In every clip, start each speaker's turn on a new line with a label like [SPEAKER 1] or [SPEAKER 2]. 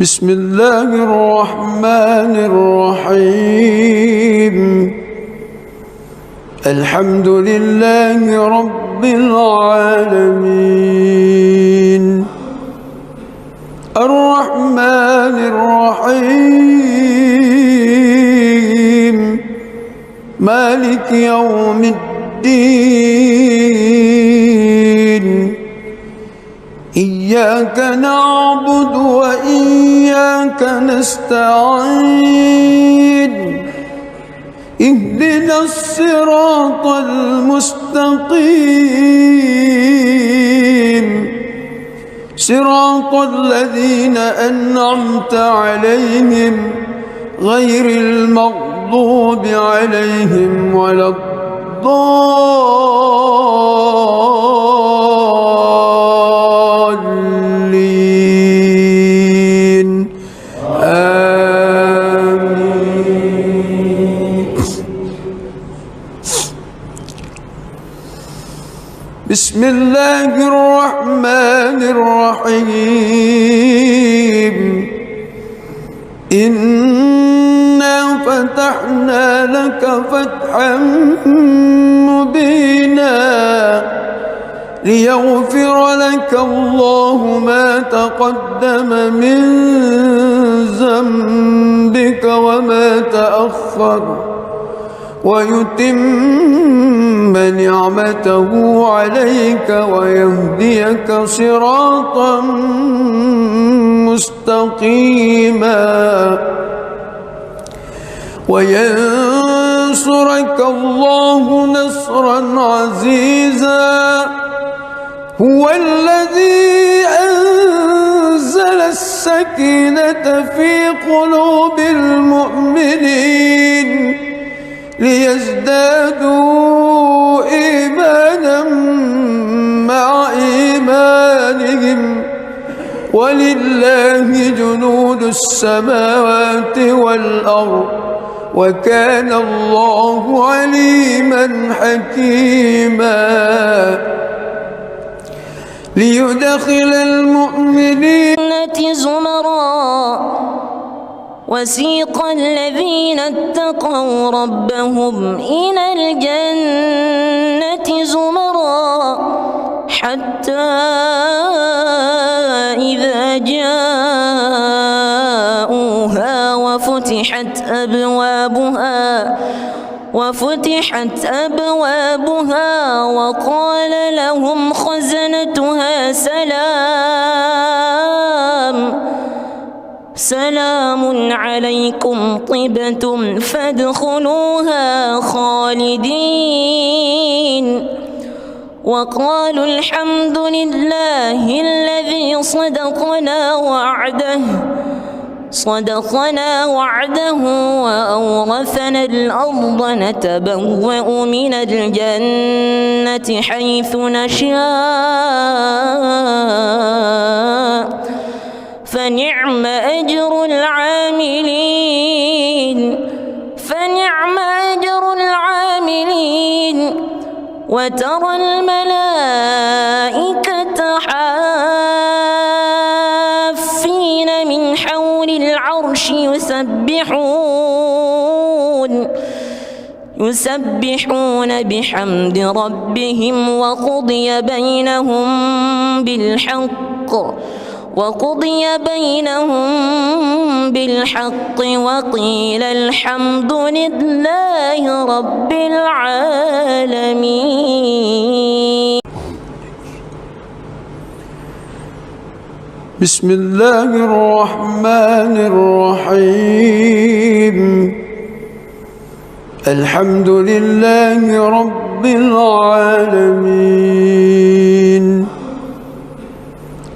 [SPEAKER 1] بسم الله الرحمن الرحيم الحمد لله رب العالمين الرحمن الرحيم مالك يوم الدين إياك نعبد وإياك نستعين اهدنا الصراط المستقيم صراط الذين أنعمت عليهم غير المغضوب عليهم ولا الضالين آمين. بسم الله الرحمن الرحيم إنا فتحنا لك فتحا مبينا ليغفر لك الله ما تقدم من ذنبك وما تأخر ويتم نعمته عليك ويهديك صراطا مستقيما وينصرك الله نصرا عزيزا هو الذي أنزل السكينة في قلوب المؤمنين ليزدادوا إيمانا مع إيمانهم ولله جنود السماوات والأرض وكان الله عليما حكيما ليدخل المؤمنين
[SPEAKER 2] زمرا وسيق الذين اتقوا ربهم إلى الجنة زمرا حتى إذا جاءوها وفتحت أبوابها وقال لهم خزنتها سلام عليكم طبتم فادخلوها خالدين وقالوا الحمد لله الذي صدقنا وعده وأورثنا الأرض نتبوأ من الجنة حيث نشاء فنعم أجر العاملين وترى الملائكة حافين من حول العرش يسبحون بحمد ربهم وقضي بينهم بالحق وقيل الحمد لله رب العالمين.
[SPEAKER 1] بسم الله الرحمن الرحيم الحمد لله رب العالمين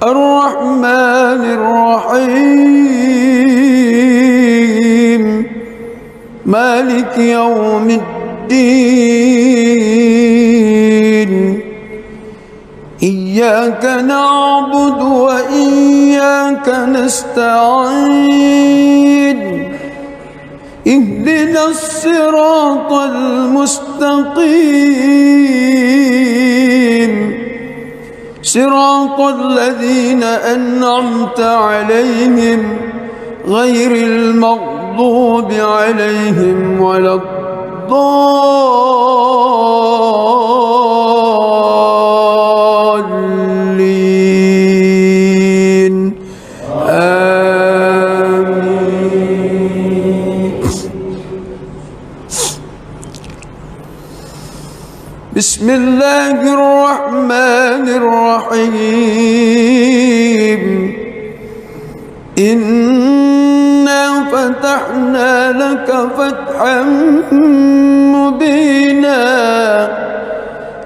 [SPEAKER 1] الرحمن الرحيم مالك يوم الدين إياك نعبد وإياك نستعين اهدنا الصراط المستقيم صراط الذين أنعمت عليهم غير المغضوب عليهم ولا الضالين آمين. بسم الله الرحمن الرحيم. إنا فتحنا لك فتحا مبينا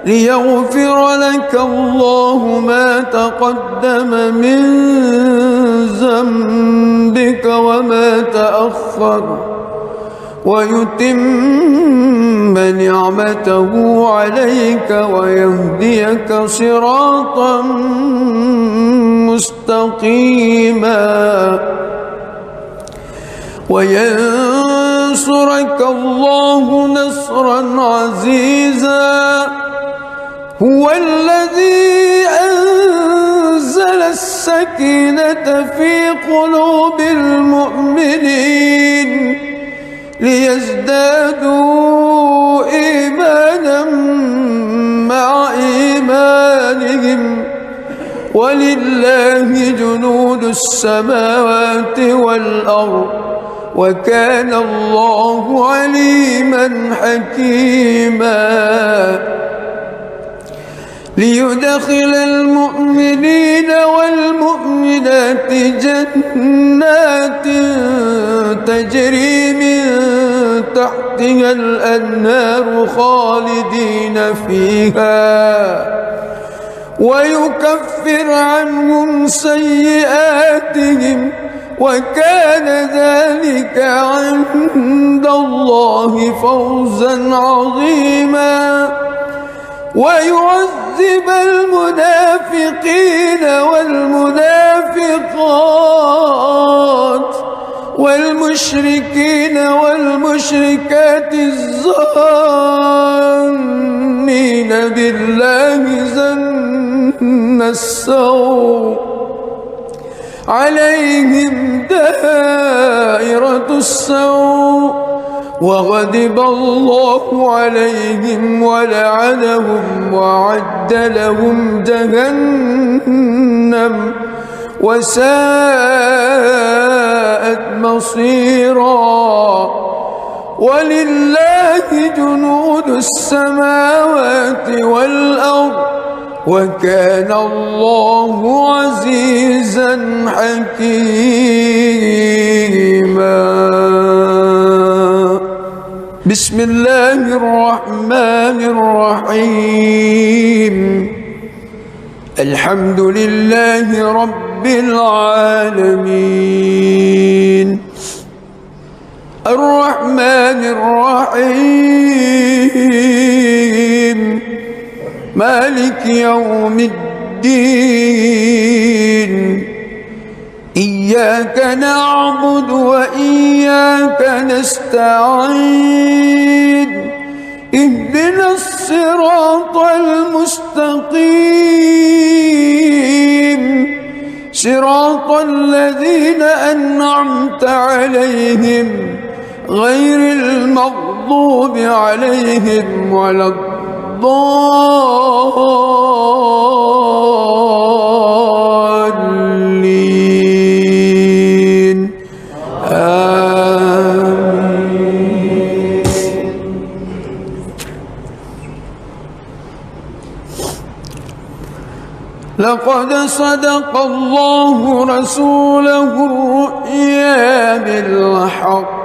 [SPEAKER 1] ليغفر لك الله ما تقدم من ذنبك وما تأخر ويتم نعمته عليك ويهديك صراطا مستقيما وينصرك الله نصرا عزيزا. هو الذي أنزل السكينة في قلوب المؤمنين ليزدادوا إيمانا مع إيمانهم ولله جنود السماوات والأرض وكان الله عليما حكيما. ليدخل المؤمنين والمؤمنات جنات تجري من تحتها الأنهار خالدين فيها ويكفر عنهم سيئاتهم وكان ذلك عند الله فوزا عظيما. ويعذب المنافقين والمنافقات والمشركين والمشركات الظانين بالله ظن السوء عليهم دائرة السوء وغضب الله عليهم ولعنهم وأعد لهم جهنم وساءت مصيرا. ولله جنود السماوات والأرض وكان الله عزيزا حكيما. بسم الله الرحمن الرحيم. الحمد لله رب العالمين الرحمن الرحيم مالك يوم الدين. إياك نعبد وإياك نستعين. اهدنا الصراط المستقيم صراط الذين أنعمت عليهم غير المغضوب عليهم ولا الضالين آمين. لقد صدق الله رسوله الرؤيا بالحق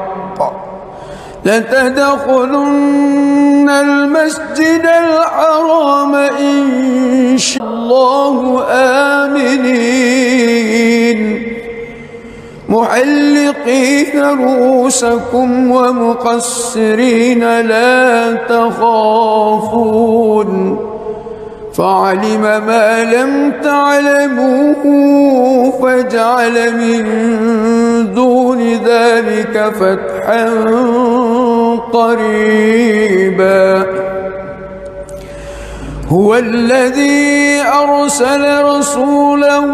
[SPEAKER 1] لتدخلن المسجد الحرام إن شاء الله آمنين محلقين رؤوسكم ومقصرين لا تخافون فعلم ما لم تعلموا فجعل من دون ذلك فتحا قريبا. هو الذي أرسل رسوله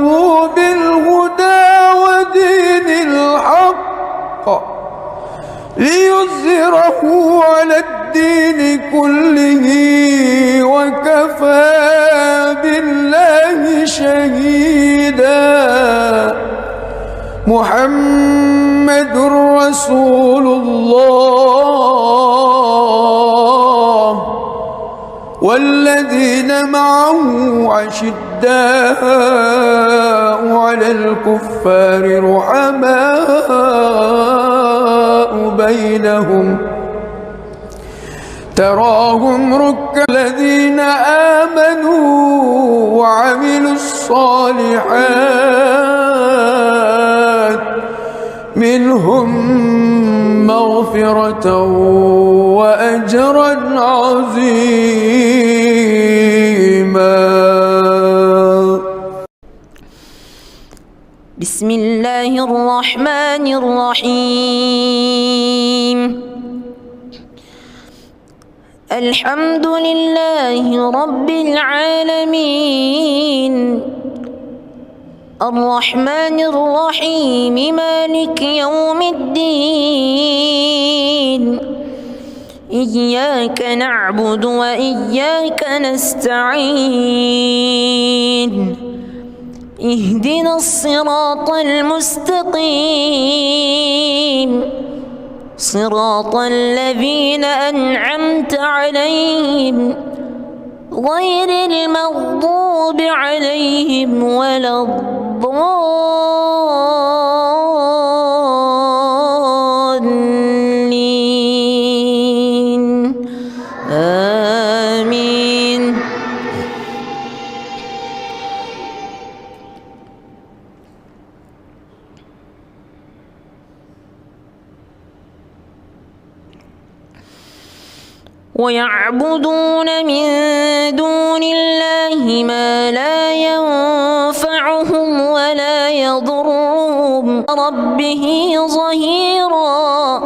[SPEAKER 1] بالهدى ودين الحق الحق ليظهره على الدين كله وكفى بالله شهيدا. محمد رسول الله والذين معه أشداء على الكفار رحماء بينهم تراهم ركعا الذين آمنوا وعملوا الصالحات منهم مغفرة وأجرا عظيما.
[SPEAKER 2] بسم الله الرحمن الرحيم. الحمد لله رب العالمين الرحمن الرحيم مالك يوم الدين إياك نعبد وإياك نستعين اهدنا الصراط المستقيم صراط الذين أنعمت عليهم غير المغضوب عليهم ولا الضالين آمين. ويعبدون من دون الله ما لا ينفعهم ولا يضرهم ربه ظهيرا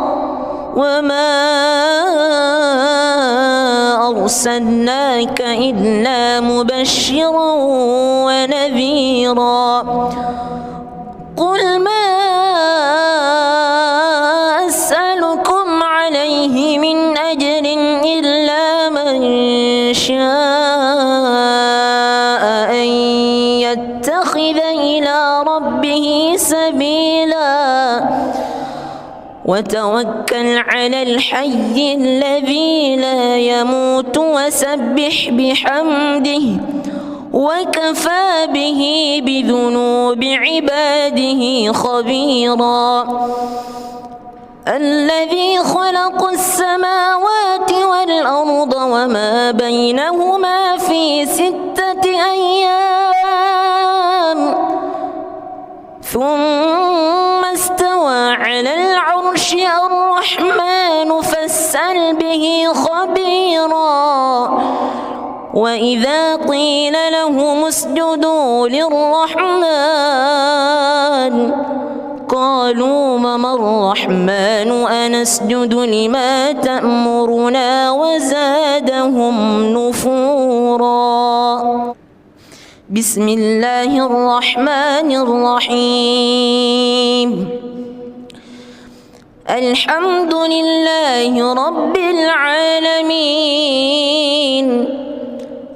[SPEAKER 2] وما أرسلناك إلا مبشرا ونذيرا. قل ما أسألكم عليه من أجر إلا من شاء أن يتخذ إلى ربه سبيلا وتوكل على الحي الذي لا يموت وسبح بحمده وكفى به بذنوب عباده خبيرا. الذي خلق السماوات والأرض وما بينهما في 6 أيام ثم استوى على العرش الرحمن فاسأل به خبيرا. وإذا قيل لهم اسجدوا للرحمن قالوا وما الرحمن أنسجد لما تأمرنا وزادهم نفورا. بسم الله الرحمن الرحيم. الحمد لله رب العالمين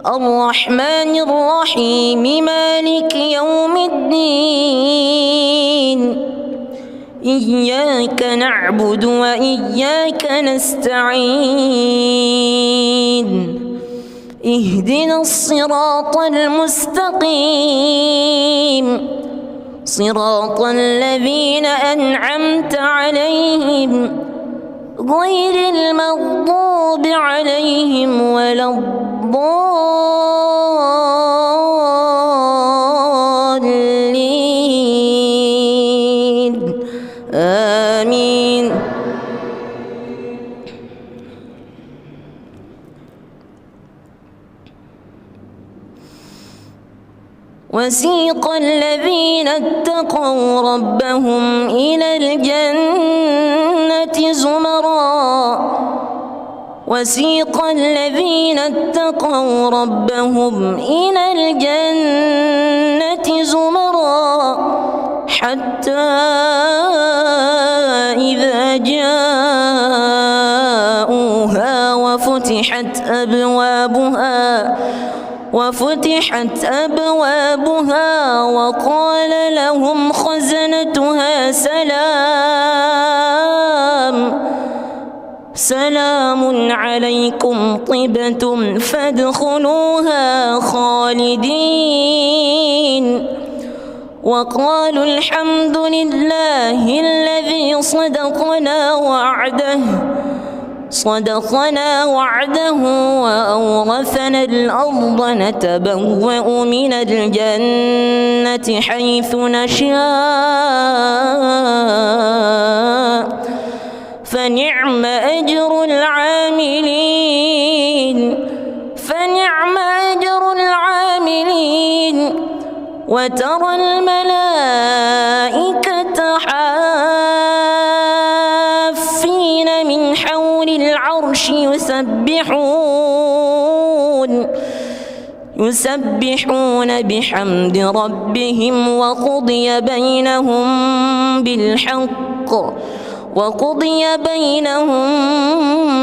[SPEAKER 2] الرحمن الرحيم مالك يوم الدين إياك نعبد وإياك نستعين اهدنا الصراط المستقيم صراط الذين أنعمت عليهم غير المغضوب عليهم ولا الضالين آمين. وسيق الذين اتقوا ربهم إلى الجنة زمرا وسيق الذين اتقوا ربهم إلى الجنة زمرا حتى جاءوها وفتحت أبوابها وقال لهم خزنتها سلام عليكم طبتم فادخلوها خالدين وقالوا الحمد لله الذي صدقنا وعده وأورثنا الأرض نتبوأ من الجنة حيث نشاء فنعم أجر العاملين وترى الملائكة حافين من حول العرش يسبحون بحمد ربهم وقضي بينهم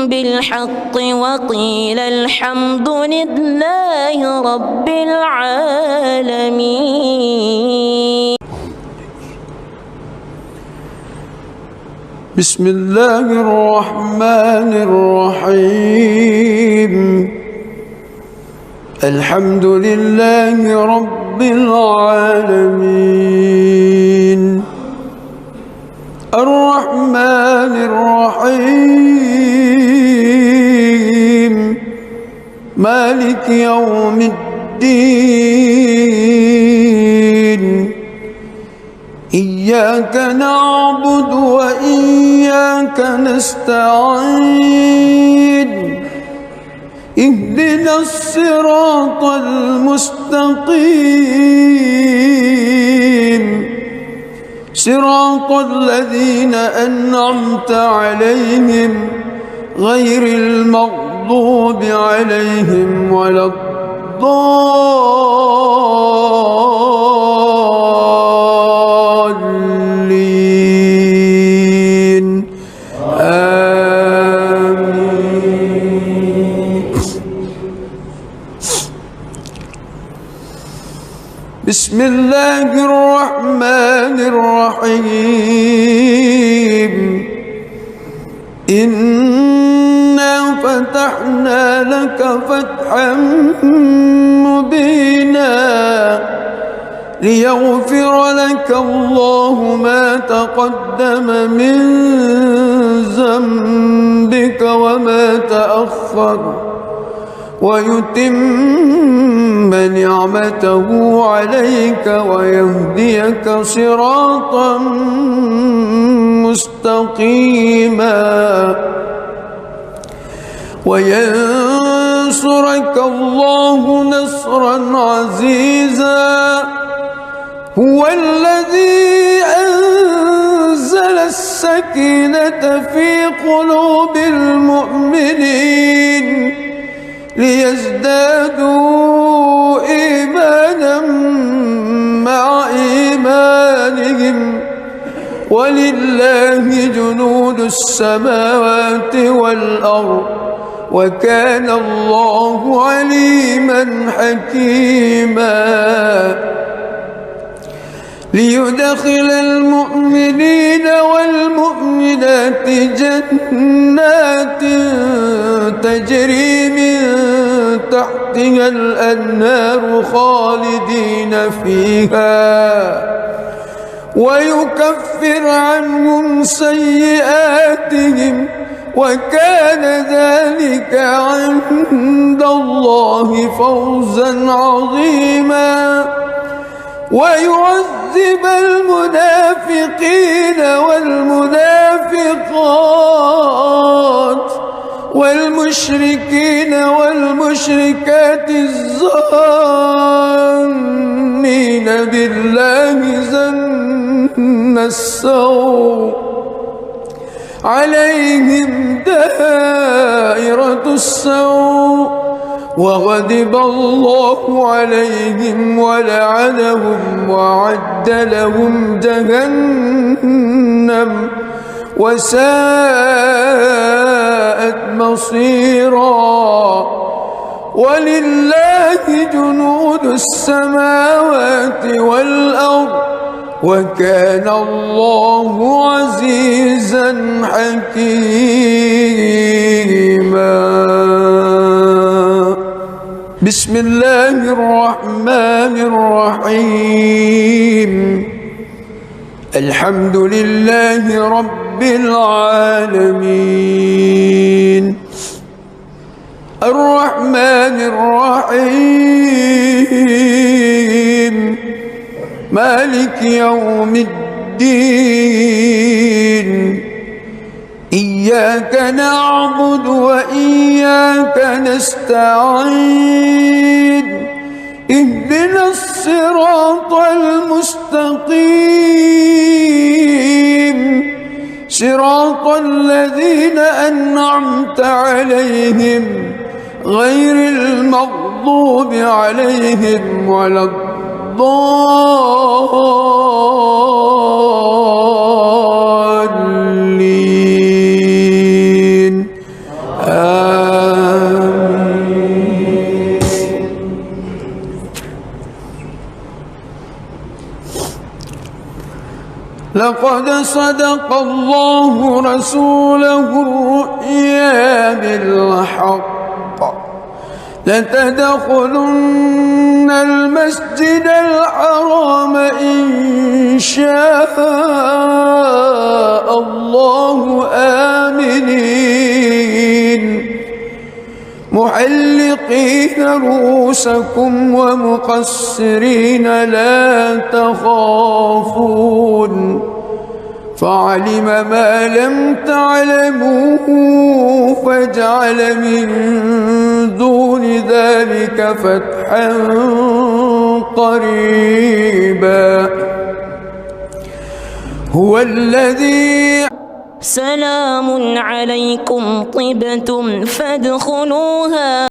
[SPEAKER 2] بالحق وقيل الحمد لله رب العالمين.
[SPEAKER 1] بسم الله الرحمن الرحيم. الحمد لله رب العالمين الرحمن الرحيم مالك يوم الدين إياك نعبد وإياك نستعين اهدنا الصراط المستقيم صراط الذين أنعمت عليهم غير المغضوب عليهم ولا الضالين آمين. بسم الله الرحمن الرحيم. إنا فتحنا لك فتحا مبينا ليغفر لك الله ما تقدم من ذنبك وما تأخر ويتم نعمته عليك ويهديك صراطا مستقيما وينصرك الله نصرا عزيزا. هو الذي أنزل السكينة في قلوب المؤمنين ليزدادوا إيمانا مع إيمانهم ولله جنود السماوات والأرض وكان الله عليما حكيما. ليدخل المؤمنين والمؤمنات جنات تجري من تحتها الأنهار خالدين فيها ويكفر عنهم سيئاتهم وكان ذلك عند الله فوزا عظيما. ويعذب المنافقين والمنافقات والمشركين والمشركات الظانين بالله ظن السوء عليهم دائرة السوء وغضب الله عليهم ولعنهم وأعد لهم جهنم وساءت مصيرا ولله جنود السماوات والأرض وكان الله عزيزا حكيما. بسم الله الرحمن الرحيم. الحمد لله رب العالمين الرحمن الرحيم مالك يوم الدين إياك نعبد وإياك نستعين اهدنا الصراط المستقيم صراط الذين أنعمت عليهم غير المغضوب عليهم ولا الضالين آمين. لقد صدق الله رسوله الرؤيا بالحق لتدخلن المسجد الحرام إن شاء الله آمنين محلقين رؤوسكم ومقصرين لا تخافون فعلم ما لم تعلموا فجعل من دون ذلك فتحا قريبا. هو الذي
[SPEAKER 2] سلام عليكم طبتم فادخلوها